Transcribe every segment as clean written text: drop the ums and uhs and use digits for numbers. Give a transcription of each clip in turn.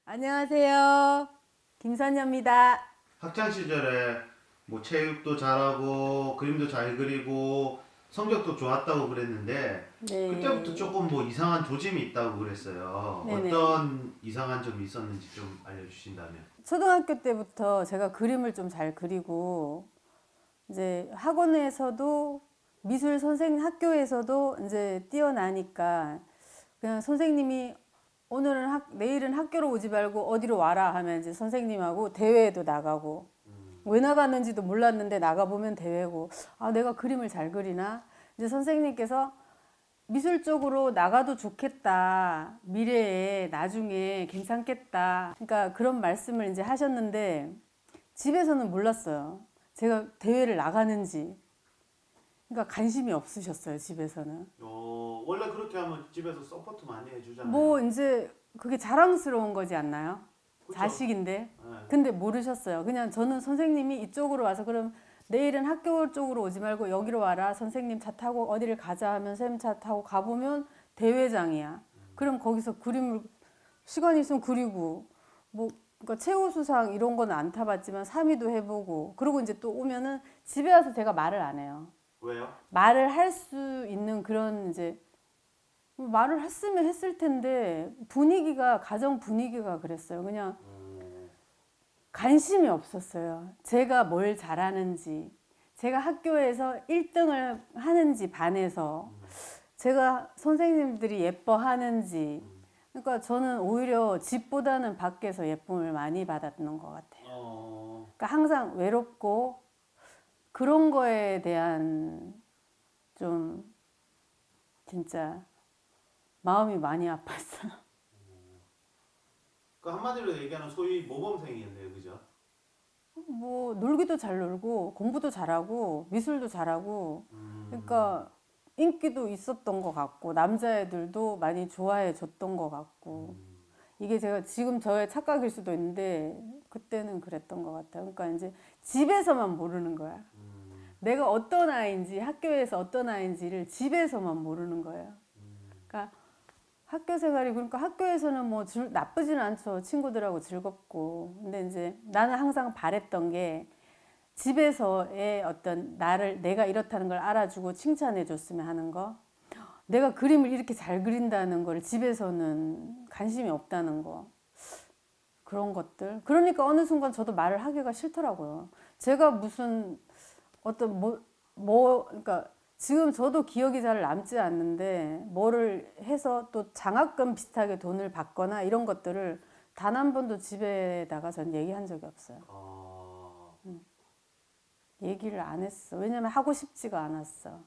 안녕하세요. 김선녀입니다. 학창 시절에 뭐 체육도 잘하고 그림도 잘 그리고 성적도 좋았다고 그랬는데 그때부터 네. 조금 뭐 이상한 조짐이 있다고 그랬어요. 네네. 어떤 이상한 점이 있었는지 좀 알려주신다면. 초등학교 때부터 제가 그림을 좀 잘 그리고, 이제 학원에서도 미술 선생님 학교에서도 이제 뛰어나니까 그냥 선생님이 내일은 학교로 오지 말고 어디로 와라 하면 이제 선생님하고 대회에도 나가고, 왜 나갔는지도 몰랐는데 나가보면 대회고, 아, 내가 그림을 잘 그리나? 이제 선생님께서 미술 쪽으로 나가도 좋겠다. 미래에 나중에 괜찮겠다. 그러니까 그런 말씀을 이제 하셨는데 집에서는 몰랐어요. 제가 대회를 나가는지. 그러니까 관심이 없으셨어요, 집에서는. 원래 그렇게 하면 집에서 서포트 많이 뭐 해주잖아요. 이제 그게 자랑스러운 거지 않나요? 그렇죠? 자식인데. 네. 근데 모르셨어요. 그냥 저는 선생님이 이쪽으로 와서 그럼 내일은 학교 쪽으로 오지 말고 여기로 와라. 선생님 차 타고 어디를 가자 하면 쌤 차 타고 가보면 대회장이야. 그럼 거기서 그림을 시간 있으면 그리고 뭐 그러니까 최우수상 이런 거는 안 타봤지만 3위도 해보고 그리고 이제 또 오면은 집에 와서 제가 말을 안 해요. 왜요? 말을 할 수 있는 그런 이제 말을 했으면 했을 텐데 분위기가 가정 분위기가 그랬어요. 그냥 관심이 없었어요. 제가 뭘 잘하는지, 제가 학교에서 1등을 하는지 반에서 제가 선생님들이 예뻐하는지. 그러니까 저는 오히려 집보다는 밖에서 예쁨을 많이 받았는 것 같아요. 그러니까 항상 외롭고 그런 거에 대한 좀 진짜 마음이 많이 아팠어요. 그 한마디로 얘기하는 소위 모범생이었네요, 그죠? 뭐 놀기도 잘 놀고 공부도 잘하고 미술도 잘하고 그러니까 인기도 있었던 것 같고 남자애들도 많이 좋아해 줬던 것 같고 이게 제가 지금 저의 착각일 수도 있는데 그때는 그랬던 것 같아요. 그러니까 이제 집에서만 모르는 거야. 내가 어떤 아이인지 학교에서 어떤 아이인지를 집에서만 모르는 거예요. 그러니까 학교 생활이 그러니까 학교에서는 뭐 나쁘지는 않죠. 친구들하고 즐겁고. 근데 이제 나는 항상 바랬던 게 집에서의 어떤 나를 내가 이렇다는 걸 알아주고 칭찬해 줬으면 하는 거. 내가 그림을 이렇게 잘 그린다는 걸 집에서는 관심이 없다는 거. 그런 것들. 그러니까 어느 순간 저도 말을 하기가 싫더라고요. 제가 무슨 어떤 그러니까 지금 저도 기억이 잘 남지 않는데 뭐를 해서 또 장학금 비슷하게 돈을 받거나 이런 것들을 단 한 번도 집에다가 전 얘기한 적이 없어요. 얘기를 안 했어. 왜냐면 하고 싶지가 않았어.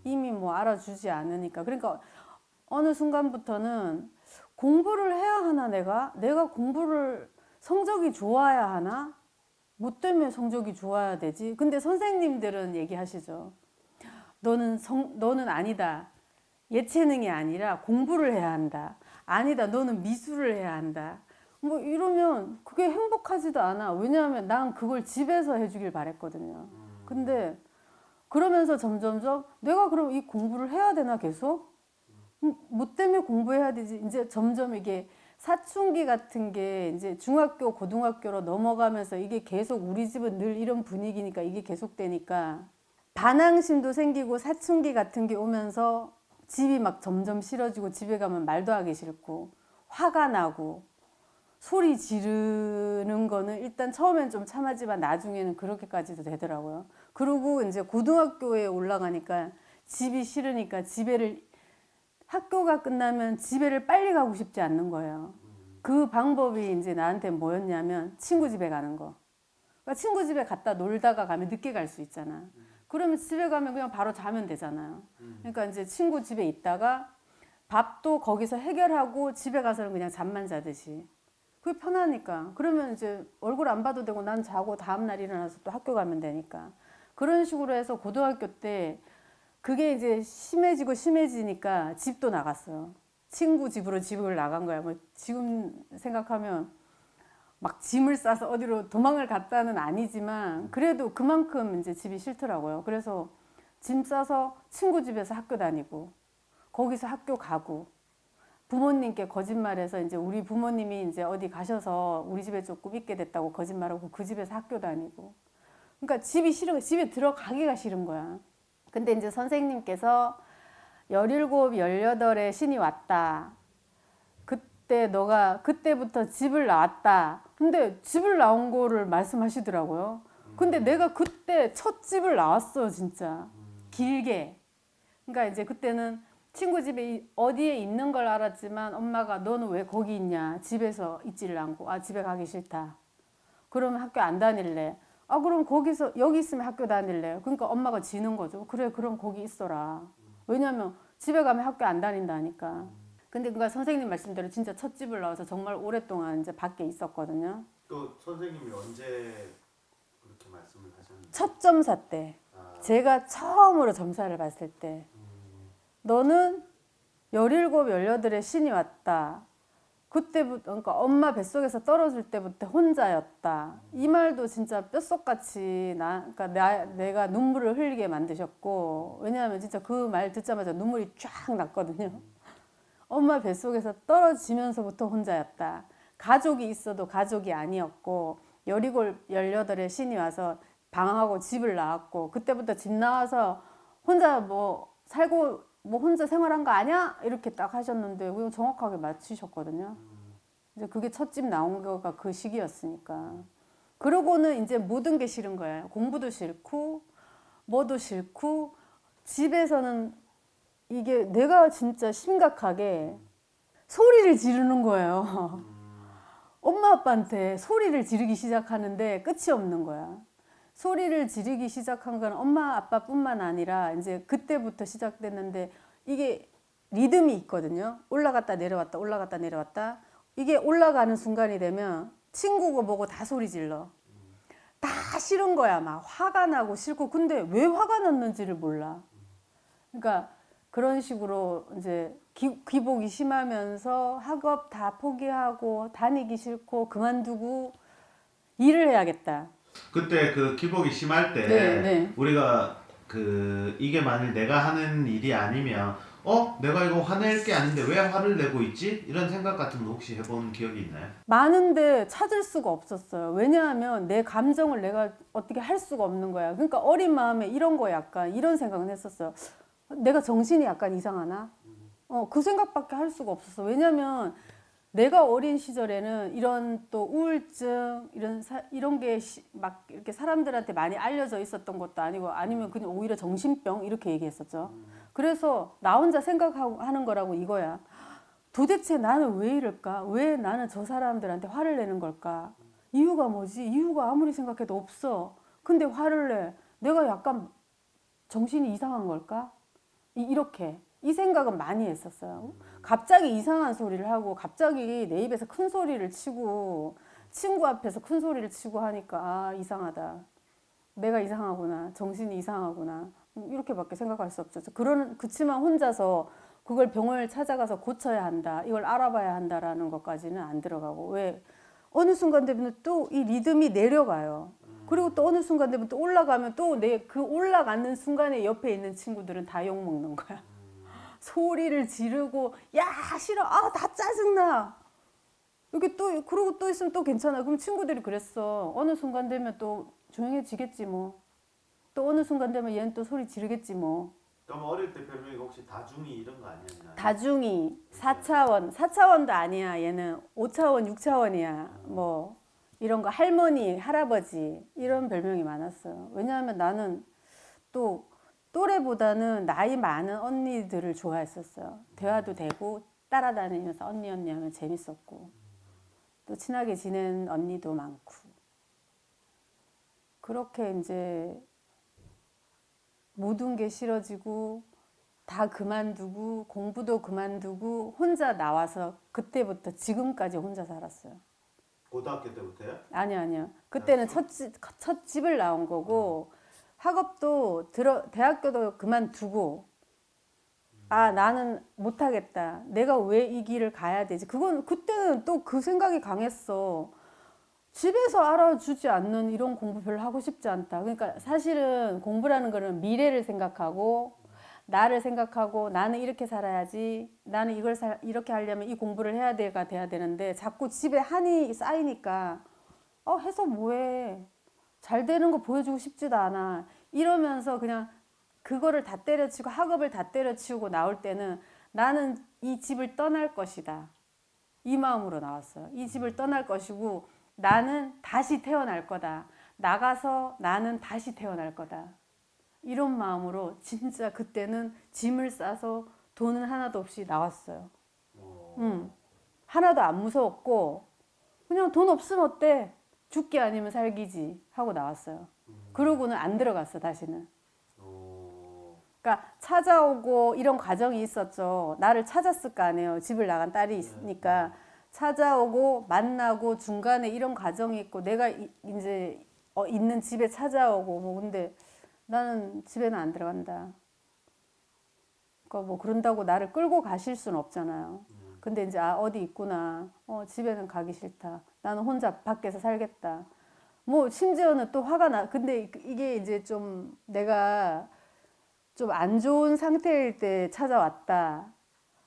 이미 뭐 알아주지 않으니까. 그러니까 어느 순간부터는 공부를 해야 하나 내가 공부를 성적이 좋아야 하나? 뭐 때문에 성적이 좋아야 되지? 근데 선생님들은 얘기하시죠. 너는 아니다. 예체능이 아니라 공부를 해야 한다. 아니다. 너는 미술을 해야 한다. 뭐 이러면 그게 행복하지도 않아. 왜냐하면 난 그걸 집에서 해주길 바랬거든요. 근데 그러면서 점점점 내가 그럼 이 공부를 해야 되나 계속? 뭐 때문에 공부해야 되지? 이제 점점 이게 사춘기 같은 게 이제 중학교, 고등학교로 넘어가면서 이게 계속 우리 집은 늘 이런 분위기니까 이게 계속되니까 반항심도 생기고 사춘기 같은 게 오면서 집이 막 점점 싫어지고 집에 가면 말도 하기 싫고 화가 나고 소리 지르는 거는 일단 처음엔 좀 참하지만 나중에는 그렇게까지도 되더라고요. 그리고 이제 고등학교에 올라가니까 집이 싫으니까 학교가 끝나면 집에를 빨리 가고 싶지 않는 거예요. 그 방법이 이제 나한테 뭐였냐면 친구 집에 가는 거. 그러니까 친구 집에 갔다 놀다가 가면 늦게 갈 수 있잖아. 그러면 집에 가면 그냥 바로 자면 되잖아요. 그러니까 이제 친구 집에 있다가 밥도 거기서 해결하고 집에 가서는 그냥 잠만 자듯이. 그게 편하니까. 그러면 이제 얼굴 안 봐도 되고 난 자고 다음날 일어나서 또 학교 가면 되니까. 그런 식으로 해서 고등학교 때 그게 이제 심해지고 심해지니까 집도 나갔어요. 친구 집으로 집을 나간 거야. 뭐 지금 생각하면 막 짐을 싸서 어디로 도망을 갔다는 아니지만 그래도 그만큼 이제 집이 싫더라고요. 그래서 짐 싸서 친구 집에서 학교 다니고 거기서 학교 가고 부모님께 거짓말해서 이제 우리 부모님이 이제 어디 가셔서 우리 집에 조금 있게 됐다고 거짓말하고 그 집에서 학교 다니고. 그러니까 집이 싫은 거야. 집에 들어가기가 싫은 거야. 근데 이제 선생님께서 17, 18에 신이 왔다. 그때 너가 그때부터 집을 나왔다. 근데 집을 나온 거를 말씀하시더라고요. 근데 내가 그때 첫 집을 나왔어, 진짜. 길게. 그러니까 이제 그때는 친구 집에 어디에 있는 걸 알았지만 엄마가 너는 왜 거기 있냐? 집에서 있지를 않고. 아, 집에 가기 싫다. 그러면 학교 안 다닐래. 아, 그럼 거기서 여기 있으면 학교 다닐래. 그러니까 엄마가 지는 거죠. 그래, 그럼 거기 있어라. 왜냐면 집에 가면 학교 안 다닌다니까. 근데 그니까 선생님 말씀대로 진짜 첫 집을 나와서 정말 오랫동안 이제 밖에 있었거든요. 또 선생님이 언제 그렇게 말씀을 하셨는지. 첫 점사 때. 아, 제가 처음으로 점사를 봤을 때. 너는 17, 18에 신이 왔다. 그때부터, 그러니까 엄마 뱃속에서 떨어질 때부터 혼자였다. 이 말도 진짜 뼛속같이 그러니까 내가 눈물을 흘리게 만드셨고, 왜냐하면 진짜 그 말 듣자마자 눈물이 쫙 났거든요. 엄마 뱃속에서 떨어지면서부터 혼자였다. 가족이 있어도 가족이 아니었고, 17, 18에 신이 와서 방황하고 집을 나왔고, 그때부터 집 나와서 혼자 뭐 살고 뭐 혼자 생활한 거 아니야? 이렇게 딱 하셨는데 그거 정확하게 맞추셨거든요. 이제 그게 첫 집 나온 거가 그 시기였으니까. 그러고는 이제 모든 게 싫은 거예요. 공부도 싫고 뭐도 싫고 집에서는 이게 내가 진짜 심각하게 소리를 지르는 거예요. 엄마 아빠한테 소리를 지르기 시작하는데 끝이 없는 거야. 소리를 지르기 시작한 건 엄마 아빠뿐만 아니라 이제 그때부터 시작됐는데 이게 리듬이 있거든요. 올라갔다 내려왔다 올라갔다 내려왔다. 이게 올라가는 순간이 되면 친구고 뭐고 다 소리 질러. 다 싫은 거야. 막 화가 나고 싫고. 근데 왜 화가 났는지를 몰라. 그러니까 그런 식으로 이제 기복이 심하면서 학업 다 포기하고 다니기 싫고 그만두고 일을 해야겠다. 그때 그 기복이 심할 때 네. 우리가 그 이게 만일 내가 하는 일이 아니면 내가 이거 화낼 게 아닌데 왜 화를 내고 있지? 이런 생각 같은 거 혹시 해본 기억이 있나요? 많은데 찾을 수가 없었어요. 왜냐하면 내 감정을 내가 어떻게 할 수가 없는 거야. 그러니까 어린 마음에 이런 거 약간 이런 생각은 했었어요. 내가 정신이 약간 이상하나? 그 생각밖에 할 수가 없었어. 왜냐하면 내가 어린 시절에는 이런 또 우울증 이런 게 막 이렇게 사람들한테 많이 알려져 있었던 것도 아니고 아니면 그냥 오히려 정신병 이렇게 얘기했었죠. 그래서 나 혼자 생각하는 거라고 이거야. 도대체 나는 왜 이럴까? 왜 나는 저 사람들한테 화를 내는 걸까? 이유가 뭐지? 이유가 아무리 생각해도 없어. 근데 화를 내. 내가 약간 정신이 이상한 걸까? 이렇게 이 생각은 많이 했었어요. 갑자기 이상한 소리를 하고 갑자기 내 입에서 큰 소리를 치고 친구 앞에서 큰 소리를 치고 하니까 아 이상하다. 내가 이상하구나. 정신이 이상하구나. 이렇게밖에 생각할 수 없죠. 그치만 혼자서 그걸 병원을 찾아가서 고쳐야 한다. 이걸 알아봐야 한다라는 것까지는 안 들어가고 왜 어느 순간 되면 또 이 리듬이 내려가요. 그리고 또 어느 순간 되면 또 올라가면 또 내 그 올라가는 순간에 옆에 있는 친구들은 다 욕먹는 거야. 소리를 지르고 야 싫어 다 짜증나 이렇게 또 그러고 또 있으면 또 괜찮아. 그럼 친구들이 그랬어. 어느 순간 되면 또 조용해지겠지 뭐. 또 어느 순간 되면 얘는 또 소리 지르겠지 뭐. 그럼 어릴 때 별명이 혹시 다중이 이런 거 아니었나요? 다중이 4차원도 아니야. 얘는 5차원 6차원이야. 뭐 이런 거 할머니 할아버지 이런 별명이 많았어요. 왜냐하면 나는 또 또래보다는 나이 많은 언니들을 좋아했었어요. 대화도 되고 따라다니면서 언니 하면 재밌었고 또 친하게 지낸 언니도 많고 그렇게 이제 모든 게 싫어지고 다 그만두고 공부도 그만두고 혼자 나와서 그때부터 지금까지 혼자 살았어요. 고등학교 때부터요? 아니요. 그때는 첫 집을 나온 거고 학업도 대학교도 그만두고 나는 못하겠다. 내가 왜 이 길을 가야 되지? 그때는 또 그 생각이 강했어. 집에서 알아주지 않는 이런 공부 별로 하고 싶지 않다. 그러니까 사실은 공부라는 거는 미래를 생각하고 나를 생각하고 나는 이렇게 살아야지. 나는 이렇게 하려면 이 공부를 해야 돼야 되는데 자꾸 집에 한이 쌓이니까 해서 뭐해. 잘 되는 거 보여주고 싶지도 않아. 이러면서 그냥 그거를 다 때려치고 학업을 다 때려치우고 나올 때는 나는 이 집을 떠날 것이다. 이 마음으로 나왔어요. 이 집을 떠날 것이고 나는 다시 태어날 거다. 나가서 나는 다시 태어날 거다. 이런 마음으로 진짜 그때는 짐을 싸서 돈은 하나도 없이 나왔어요. 하나도 안 무서웠고 그냥 돈 없으면 어때? 죽기 아니면 살기지 하고 나왔어요. 그러고는 안 들어갔어 다시는. 그러니까 찾아오고 이런 과정이 있었죠. 나를 찾았을 거 아니에요. 집을 나간 딸이 있으니까 찾아오고 만나고 중간에 이런 과정이 있고 내가 이제 있는 집에 찾아오고 뭐 근데 나는 집에는 안 들어간다. 그러니까 뭐 그런다고 나를 끌고 가실 수는 없잖아요. 근데 이제 어디 있구나. 집에는 가기 싫다. 나는 혼자 밖에서 살겠다. 뭐 심지어는 또 화가 나. 근데 이게 이제 좀 내가 좀 안 좋은 상태일 때 찾아왔다.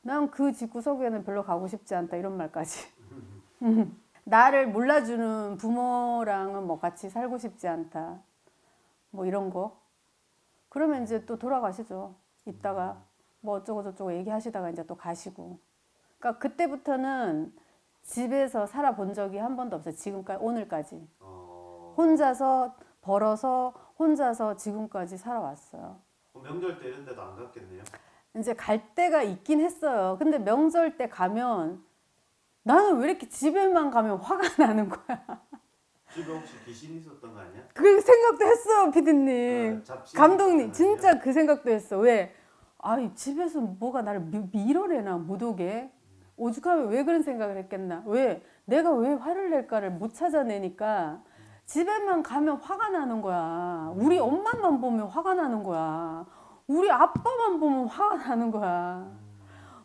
난 그 집구석에는 별로 가고 싶지 않다. 이런 말까지. 나를 몰라주는 부모랑은 뭐 같이 살고 싶지 않다. 뭐 이런 거. 그러면 이제 또 돌아가시죠. 이따가 뭐 어쩌고 저쩌고 얘기하시다가 이제 또 가시고. 그러니까 그때부터는 집에서 살아본 적이 한 번도 없어요. 지금까지 오늘까지. 혼자서 벌어서 혼자서 지금까지 살아왔어요. 명절 때 이런 데도 안 갔겠네요. 이제 갈 때가 있긴 했어요. 근데 명절 때 가면 나는 왜 이렇게 집에만 가면 화가 나는 거야. 집에 혹시 귀신이 있었던 거 아니야? 그 생각도 했어요, 피디님. 감독님, 진짜 그 생각도 했어. 왜? 집에서 뭐가 나를 밀어내나, 못 오게. 오죽하면 왜 그런 생각을 했겠나. 왜? 내가 왜 화를 낼까를 못 찾아내니까 집에만 가면 화가 나는 거야. 우리 엄마만 보면 화가 나는 거야. 우리 아빠만 보면 화가 나는 거야.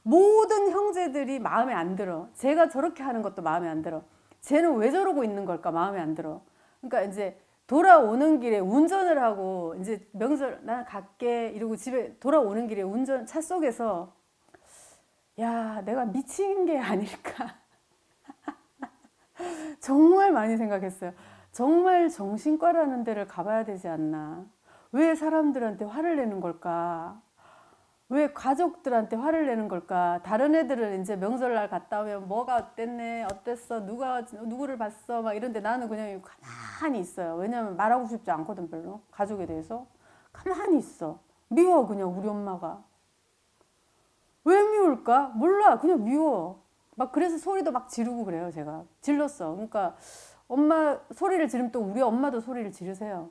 모든 형제들이 마음에 안 들어. 제가 저렇게 하는 것도 마음에 안 들어. 쟤는 왜 저러고 있는 걸까 마음에 안 들어. 그러니까 이제 돌아오는 길에 운전을 하고 이제 명절 나 갈게 이러고 집에 돌아오는 길에 운전 차 속에서 야 내가 미친 게 아닐까. 정말 많이 생각했어요. 정말 정신과라는 데를 가봐야 되지 않나. 왜 사람들한테 화를 내는 걸까? 왜 가족들한테 화를 내는 걸까? 다른 애들은 이제 명절날 갔다 오면 뭐가 어땠네, 어땠어, 누구를 봤어, 막 이런데 나는 그냥 가만히 있어요. 왜냐면 말하고 싶지 않거든, 별로. 가족에 대해서. 가만히 있어. 미워, 그냥 우리 엄마가. 왜 미울까? 몰라, 그냥 미워. 막 그래서 소리도 막 지르고 그래요, 제가. 질렀어. 그러니까 엄마 소리를 지르면 또 우리 엄마도 소리를 지르세요.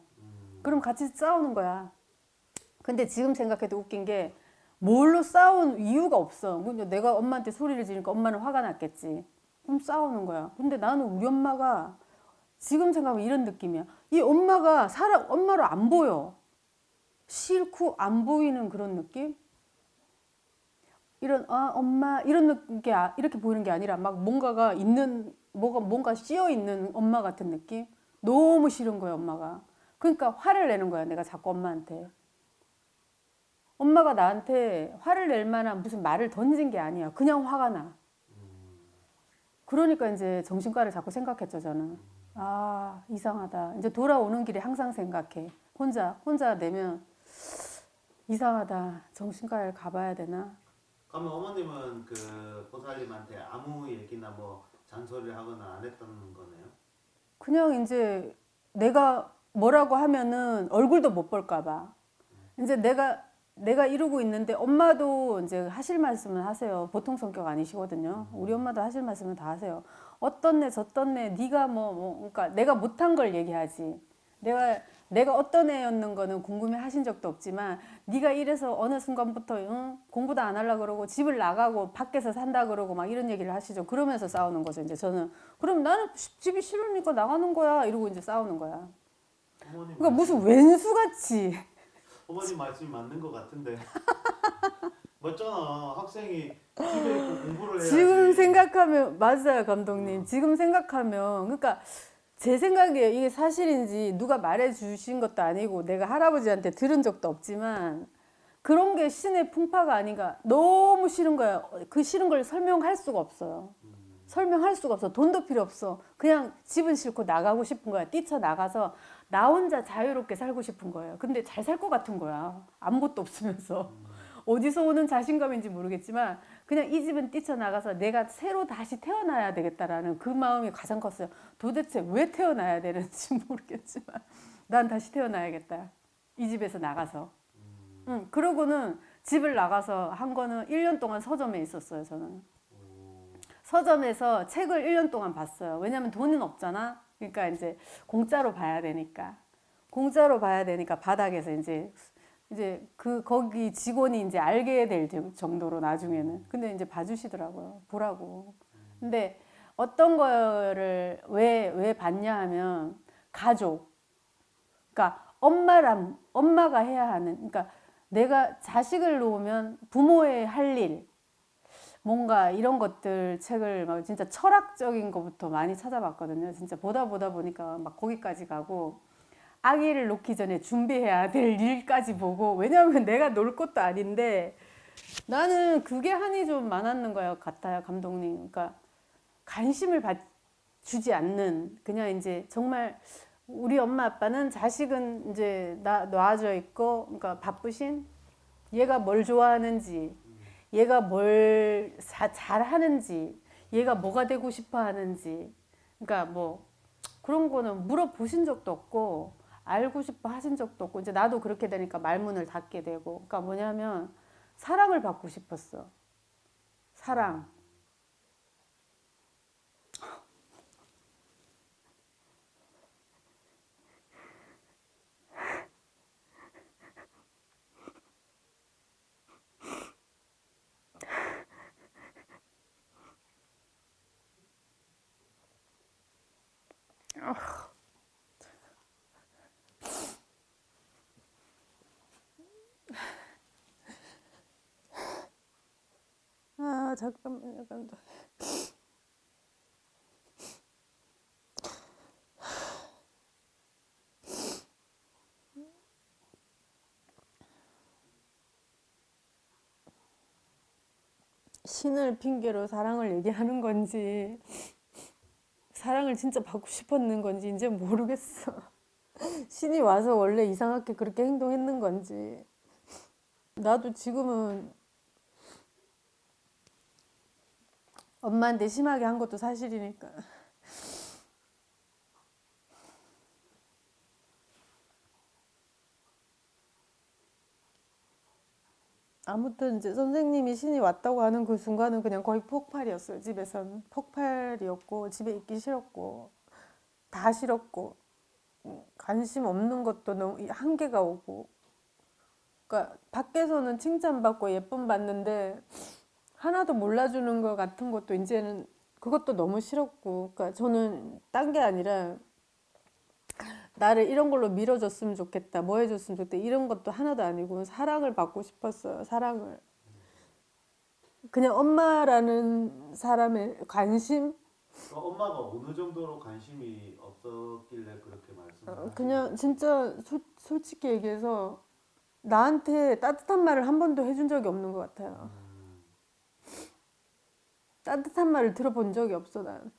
그럼 같이 싸우는 거야. 근데 지금 생각해도 웃긴 게 뭘로 싸운 이유가 없어. 내가 엄마한테 소리를 지르니까 엄마는 화가 났겠지. 그럼 싸우는 거야. 근데 나는 우리 엄마가 지금 생각하면 이런 느낌이야. 이 엄마가 엄마로 안 보여. 싫고 안 보이는 그런 느낌? 엄마 이런 게 이렇게 보이는 게 아니라 막 뭔가가 있는 뭔가 씌어 있는 엄마 같은 느낌? 너무 싫은 거야, 엄마가. 그러니까 화를 내는 거야, 내가 자꾸 엄마한테. 엄마가 나한테 화를 낼 만한 무슨 말을 던진 게 아니야. 그냥 화가 나. 그러니까 이제 정신과를 자꾸 생각했죠, 저는. 이상하다. 이제 돌아오는 길에 항상 생각해. 혼자 내면 이상하다. 정신과를 가봐야 되나? 그러면 어머님은 그 보살님한테 아무 얘기나 뭐 잔소리를 하거나 안 했던 거네요? 그냥 이제 내가 뭐라고 하면은 얼굴도 못 볼까 봐. 이제 내가 이러고 있는데 엄마도 이제 하실 말씀은 하세요. 보통 성격 아니시거든요. 우리 엄마도 하실 말씀은 다 하세요. 어떤 애 저떤 애 네가 그러니까 내가 못한 걸 얘기하지. 내가 어떤 애였는 거는 궁금해 하신 적도 없지만 네가 이래서 어느 순간부터 공부도 안 하려고 그러고 집을 나가고 밖에서 산다 그러고 막 이런 얘기를 하시죠. 그러면서 싸우는 거죠. 이제 저는 그럼 나는 집이 싫으니까 나가는 거야 이러고 이제 싸우는 거야. 그러니까 무슨 왼수같이. 어머님 말씀이 맞는 것 같은데. 맞잖아. 학생이 집에 있고 공부를 해야지. 지금 생각하면 맞아요, 감독님. 지금 생각하면 그러니까 제 생각이에요. 이게 사실인지 누가 말해 주신 것도 아니고 내가 할아버지한테 들은 적도 없지만 그런 게 신의 풍파가 아닌가. 너무 싫은 거야. 그 싫은 걸 설명할 수가 없어요. 설명할 수가 없어. 돈도 필요 없어. 그냥 집은 싫고 나가고 싶은 거야. 뛰쳐나가서 나 혼자 자유롭게 살고 싶은 거예요. 근데 잘 살 것 같은 거야. 아무것도 없으면서. 어디서 오는 자신감인지 모르겠지만 그냥 이 집은 뛰쳐나가서 내가 새로 다시 태어나야 되겠다라는 그 마음이 가장 컸어요. 도대체 왜 태어나야 되는지 모르겠지만 난 다시 태어나야겠다. 이 집에서 나가서. 그러고는 집을 나가서 한 거는 1년 동안 서점에 있었어요, 저는. 서점에서 책을 1년 동안 봤어요. 왜냐면 돈은 없잖아. 그러니까 이제 공짜로 봐야 되니까. 공짜로 봐야 되니까 바닥에서 이제 그 거기 직원이 이제 알게 될 정도로 나중에는. 근데 이제 봐주시더라고요. 보라고. 근데 어떤 거를 왜 봤냐 하면 가족. 그러니까 엄마가 해야 하는. 그러니까 내가 자식을 놓으면 부모의 할 일. 뭔가 이런 것들 책을 막 진짜 철학적인 것부터 많이 찾아봤거든요. 진짜 보다 보니까 막 거기까지 가고 아기를 놓기 전에 준비해야 될 일까지 보고 왜냐하면 내가 놀 것도 아닌데 나는 그게 한이 좀 많았는 것 같아요, 감독님. 그러니까 관심을 주지 않는 그냥 이제 정말 우리 엄마 아빠는 자식은 이제 놔져 있고 그러니까 바쁘신 얘가 뭘 좋아하는지 얘가 뭘 잘하는지 얘가 뭐가 되고 싶어 하는지 그러니까 뭐 그런 거는 물어보신 적도 없고 알고 싶어 하신 적도 없고 이제 나도 그렇게 되니까 말문을 닫게 되고 그러니까 뭐냐면 사랑을 받고 싶었어. 사랑. 아 잠깐만 약간 신을 핑계로 사랑을 얘기하는 건지 사랑을 진짜 받고 싶었는 건지 이제 모르겠어. 신이 와서 원래 이상하게 그렇게 행동했는 건지 나도 지금은 엄마한테 심하게 한 것도 사실이니까 아무튼 이제 선생님이 신이 왔다고 하는 그 순간은 그냥 거의 폭발이었어요. 집에서는 폭발이었고 집에 있기 싫었고 다 싫었고 관심 없는 것도 너무 한계가 오고 그러니까 밖에서는 칭찬받고 예쁨 받는데 하나도 몰라주는 것 같은 것도 이제는 그것도 너무 싫었고 그러니까 저는 딴 게 아니라 나를 이런 걸로 밀어줬으면 좋겠다 뭐 해줬으면 좋겠다 이런 것도 하나도 아니고 사랑을 받고 싶었어요. 사랑을 그냥 엄마라는 사람의 관심 엄마가 어느 정도로 관심이 없었길래 그렇게 말씀을 하신 그냥 거예요? 진짜 솔직히 얘기해서 나한테 따뜻한 말을 한 번도 해준 적이 없는 것 같아요. 따뜻한 말을 들어본 적이 없어 난.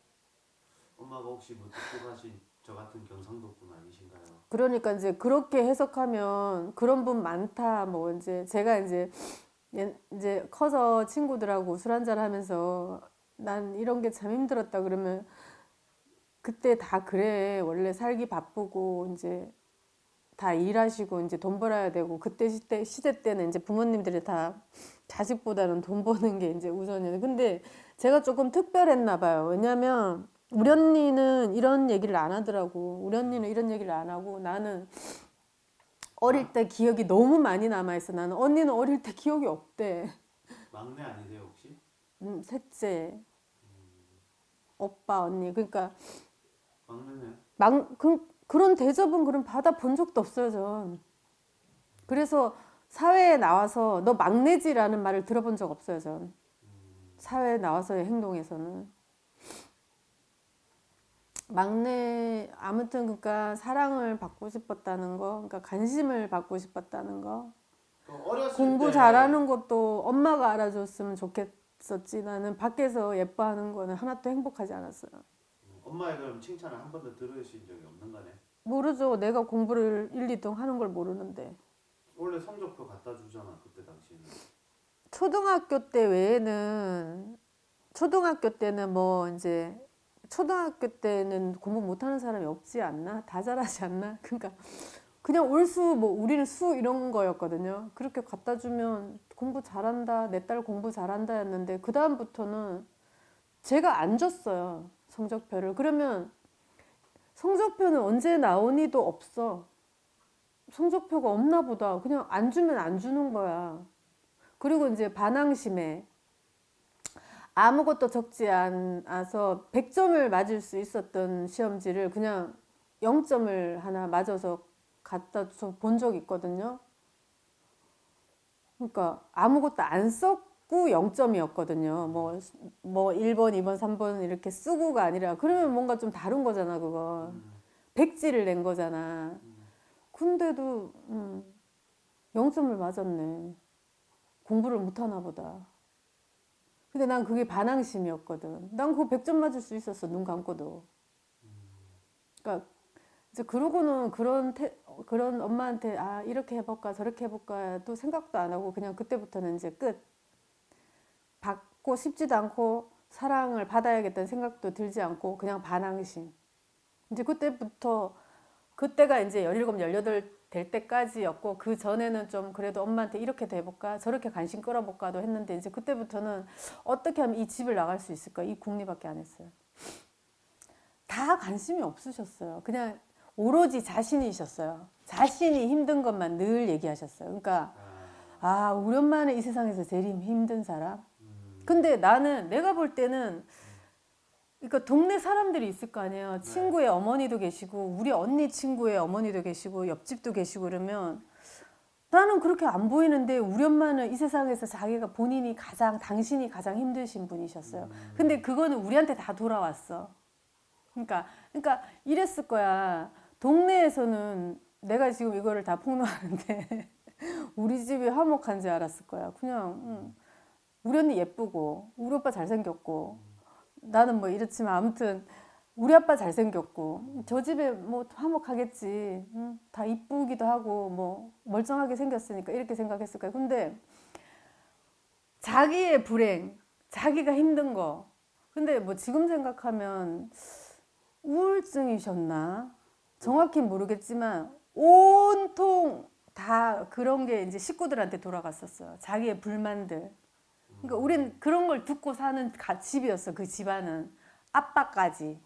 엄마가 혹시 뭐 듣고 가신 저 같은 경상도 분 아니신가요? 그러니까 이제 그렇게 해석하면 그런 분 많다. 뭐 이제 제가 이제 커서 친구들하고 술 한잔 하면서 난 이런 게 참 힘들었다 그러면 그때 다 그래. 원래 살기 바쁘고 이제 다 일하시고 이제 돈 벌어야 되고 그때 시대 때는 이제 부모님들이 다 자식보다는 돈 버는 게 이제 우선이에요. 근데 제가 조금 특별했나 봐요. 왜냐면 우리 언니는 이런 얘기를 안 하더라고. 우리 언니는 이런 얘기를 안 하고 나는 어릴 때 기억이 너무 많이 남아있어. 나는 언니는 어릴 때 기억이 없대. 막내 아니세요 혹시? 셋째, 오빠, 언니. 그러니까 막내네요. 그런 대접은 그럼 받아본 적도 없어요, 전. 그래서 사회에 나와서 너 막내지라는 말을 들어본 적 없어요, 전. 사회에 나와서의 행동에서는. 막내, 아무튼 그러니까 사랑을 받고 싶었다는 거, 그러니까 관심을 받고 싶었다는 거. 또 어렸을 공부 때 잘하는 것도 엄마가 알아줬으면 좋겠었지. 나는 밖에서 예뻐하는 거는 하나도 행복하지 않았어요. 엄마의 그럼 칭찬을 한 번도 들으신 적이 없는 거네. 모르죠. 내가 공부를 1, 2등 하는 걸 모르는데. 원래 성적표 갖다 주잖아 그때 당시에는. 초등학교 때 외에는 초등학교 때는 뭐 이제 초등학교 때는 공부 못하는 사람이 없지 않나? 다 잘하지 않나? 그러니까 그냥 올수 뭐 우리는 수 이런 거였거든요. 그렇게 갖다 주면 공부 잘한다, 내 딸 공부 잘한다였는데 그 다음부터는 제가 안 줬어요 성적표를. 그러면 성적표는 언제 나오니도 없어. 성적표가 없나 보다. 그냥 안 주면 안 주는 거야. 그리고 이제 반항심에 아무것도 적지 않아서 100점을 맞을 수 있었던 시험지를 그냥 0점을 하나 맞아서 갖다 줘 본 적이 있거든요. 그러니까 아무것도 안 썼고 0점이었거든요. 뭐 1번, 2번, 3번 이렇게 쓰고가 아니라 그러면 뭔가 좀 다른 거잖아, 그거. 백지를 낸 거잖아. 근데도 0점을 맞았네. 공부를 못하나 보다. 근데 난 그게 반항심이었거든. 난 그거 100점 맞을 수 있었어, 눈 감고도. 그러니까 이제 그러고는 그런 엄마한테 아 이렇게 해볼까 저렇게 해볼까 또 생각도 안 하고 그냥 그때부터는 이제 끝. 받고 싶지도 않고 사랑을 받아야겠다는 생각도 들지 않고 그냥 반항심. 이제 그때가 이제 17, 18 될 때까지였고 그 전에는 좀 그래도 엄마한테 이렇게도 해볼까 저렇게 관심 끌어볼까도 했는데 이제 그때부터는 어떻게 하면 이 집을 나갈 수 있을까 이 궁리밖에 안 했어요. 다 관심이 없으셨어요. 그냥 오로지 자신이셨어요. 자신이 힘든 것만 늘 얘기하셨어요. 그러니까 아 우리 엄마는 이 세상에서 제일 힘든 사람. 근데 나는 내가 볼 때는 그러니까 동네 사람들이 있을 거 아니에요. 친구의 어머니도 계시고 우리 언니 친구의 어머니도 계시고 옆집도 계시고 그러면 나는 그렇게 안 보이는데 우리 엄마는 이 세상에서 당신이 가장 힘드신 분이셨어요. 근데 그거는 우리한테 다 돌아왔어. 그러니까 이랬을 거야. 동네에서는 내가 지금 이거를 다 폭로하는데 우리 집이 화목한 줄 알았을 거야. 그냥 우리 언니 예쁘고 우리 오빠 잘생겼고 나는 뭐 이렇지만 아무튼 우리 아빠 잘생겼고 저 집에 뭐 화목하겠지. 다 이쁘기도 하고 뭐 멀쩡하게 생겼으니까 이렇게 생각했을 거야. 근데 자기의 불행, 자기가 힘든 거. 근데 뭐 지금 생각하면 우울증이셨나? 정확히 모르겠지만 온통 다 그런 게 이제 식구들한테 돌아갔었어요. 자기의 불만들. 그러니까 우린 그런 걸 듣고 사는 집이었어. 그 집안은 아빠까지.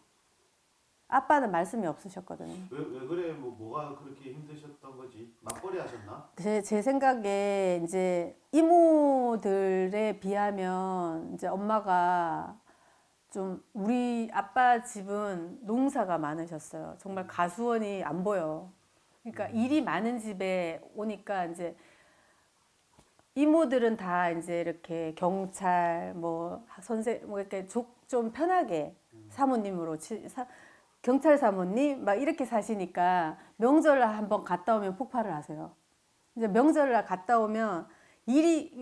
아빠는 말씀이 없으셨거든요. 왜 그래? 뭐가 그렇게 힘드셨던 거지? 맞벌이 하셨나? 제 생각에 이제 이모들에 비하면 이제 엄마가 좀 우리 아빠 집은 농사가 많으셨어요. 정말 가수원이 안 보여. 그러니까 일이 많은 집에 오니까 이제 이모들은 다 이제 이렇게 경찰 뭐 이렇게 좀 편하게 사모님으로 경찰 사모님 막 이렇게 사시니까 명절 한번 갔다 오면 폭발을 하세요. 이제 명절날 갔다 오면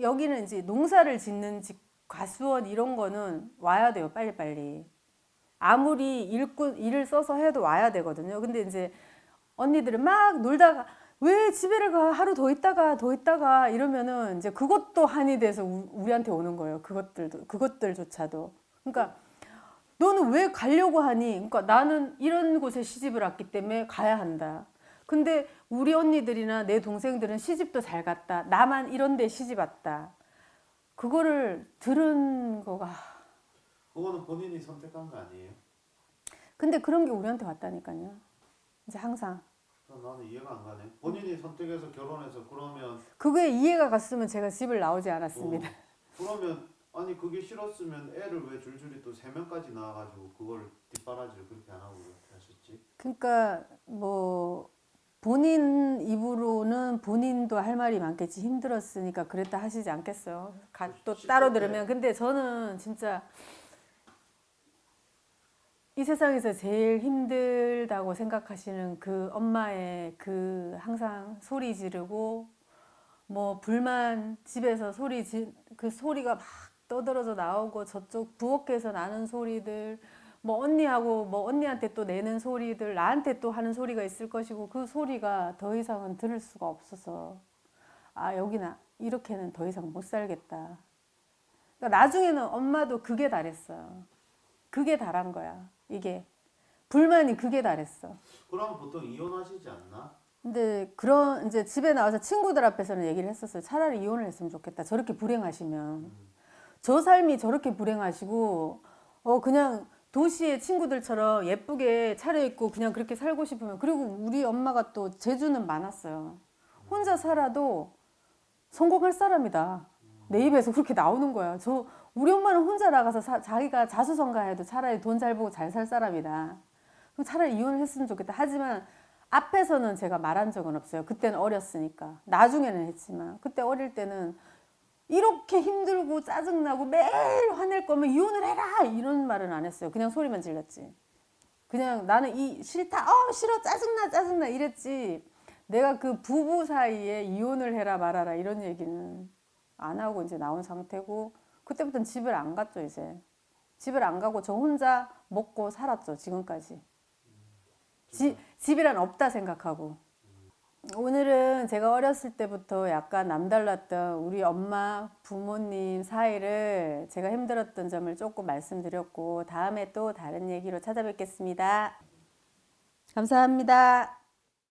여기는 이제 농사를 짓는 집 과수원 이런 거는 와야 돼요. 빨리빨리. 아무리 일을 써서 해도 와야 되거든요. 근데 이제 언니들은 막 놀다가 왜 집에를 가? 하루 더 있다가 이러면은 이제 그것도 한이 돼서 우리한테 오는 거예요. 그것들조차도. 그러니까 너는 왜 가려고 하니? 그러니까 나는 이런 곳에 시집을 왔기 때문에 가야 한다. 근데 우리 언니들이나 내 동생들은 시집도 잘 갔다. 나만 이런 데 시집 왔다. 그거를 들은 거가. 그거는 본인이 선택한 거 아니에요? 근데 그런 게 우리한테 왔다니까요. 이제 항상. 나는 이해가 안 가네. 본인이 선택해서 결혼해서 그러면 그게 이해가 갔으면 제가 집을 나오지 않았습니다. 그러면 아니 그게 싫었으면 애를 왜 줄줄이 또 3명까지 낳아가지고 그걸 뒷바라지를 그렇게 안 하고 그렇게 하셨지? 그러니까 뭐 본인 입으로는 본인도 할 말이 많겠지. 힘들었으니까 그랬다 하시지 않겠어요. 또 따로 들으면. 근데 저는 진짜 이 세상에서 제일 힘들다고 생각하시는 그 엄마의 그 항상 소리 지르고 뭐 불만 집에서 그 소리가 막 떠들어져 나오고 저쪽 부엌에서 나는 소리들 뭐 언니하고 뭐 언니한테 또 내는 소리들 나한테 또 하는 소리가 있을 것이고 그 소리가 더 이상은 들을 수가 없어서 아 여기나 이렇게는 더 이상 못 살겠다. 그러니까 나중에는 엄마도 그게 달했어요. 그게 달한 거야. 이게 불만이 그게 달했어. 그럼 보통 이혼하시지 않나? 근데 그런 이제 집에 나와서 친구들 앞에서는 얘기를 했었어요. 차라리 이혼을 했으면 좋겠다. 저렇게 불행하시면 저 삶이 저렇게 불행하시고 그냥 도시의 친구들처럼 예쁘게 차려입고 그냥 그렇게 살고 싶으면 그리고 우리 엄마가 또 재주는 많았어요. 혼자 살아도 성공할 사람이다. 내 입에서 그렇게 나오는 거야. 우리 엄마는 혼자 나가서 자기가 자수성가해도 차라리 돈 잘 벌고 잘 살 사람이다. 그럼 차라리 이혼을 했으면 좋겠다. 하지만 앞에서는 제가 말한 적은 없어요. 그때는 어렸으니까. 나중에는 했지만 그때 어릴 때는 이렇게 힘들고 짜증나고 매일 화낼 거면 이혼을 해라 이런 말은 안 했어요. 그냥 소리만 질렀지. 그냥 나는 싫다 싫어 짜증나 이랬지. 내가 그 부부 사이에 이혼을 해라 말아라 이런 얘기는 안 하고 이제 나온 상태고 그때부터는 집을 안 갔죠. 이제 집을 안 가고 저 혼자 먹고 살았죠. 지금까지. 집이란 없다 생각하고. 오늘은 제가 어렸을 때부터 약간 남달랐던 우리 엄마, 부모님 사이를 제가 힘들었던 점을 조금 말씀드렸고 다음에 또 다른 얘기로 찾아뵙겠습니다. 감사합니다.